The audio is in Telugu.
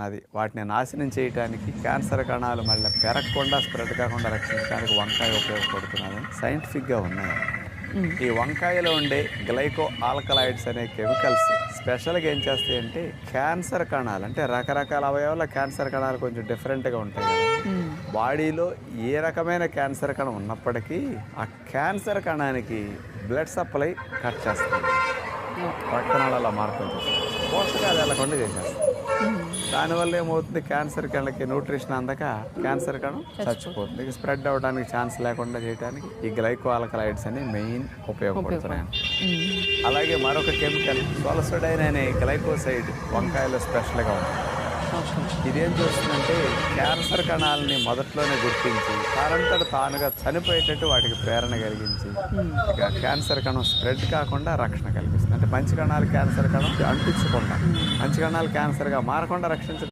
ఉన్నది. వాటిని నాశనం చేయడానికి, క్యాన్సర్ కణాలు మళ్ళీ పెరగకుండా స్ప్రెడ్ కాకుండా రక్షించడానికి వంకాయ ఉపయోగపడుతున్నదని సైంటిఫిక్గా ఉన్నాయి. ఈ వంకాయలో ఉండే గ్లైకో ఆల్కలాయిడ్స్ అనే కెమికల్స్ స్పెషల్గా ఏం చేస్తాయంటే క్యాన్సర్ కణాలు, అంటే రకరకాల అవయవాల క్యాన్సర్ కణాలు కొంచెం డిఫరెంట్గా ఉంటాయి కదా, బాడీలో ఏ రకమైన క్యాన్సర్ కణం ఉన్నప్పటికీ ఆ క్యాన్సర్ కణానికి బ్లడ్ సప్లై కట్ చేస్తుంది, రక్తనాళాల మార్పులు చేస్తుంది, పోషకాలు వెళ్ళకుండా చేసేస్తుంది. దానివల్ల ఏమవుతుంది, క్యాన్సర్ కణకి న్యూట్రిషన్ అందక క్యాన్సర్ కణం చచ్చిపోతుంది. ఇక స్ప్రెడ్ అవ్వడానికి ఛాన్స్ లేకుండా చేయడానికి ఈ గ్లైకో ఆల్కలాయిడ్స్ అని మెయిన్ ఉపయోగపడుతున్నాయి. అలాగే మరొక కెమికల్ సోలసోడైన్ అనే గ్లైకోసైడ్ వంకాయలో స్పెషల్గా ఉంటుంది. ఇదేం చేస్తుందంటే క్యాన్సర్ కణాలని మొదట్లోనే గుర్తించి తానంతట తానుగా చనిపోయేటట్టు వాటికి ప్రేరణ కలిగించి ఇక క్యాన్సర్ కణం స్ప్రెడ్ కాకుండా రక్షణ కలిగిస్తుంది. అంటే మంచి కణాలు క్యాన్సర్ కణం అంటించకుండా, మంచి కణాలు క్యాన్సర్గా మారకుండా రక్షించడం.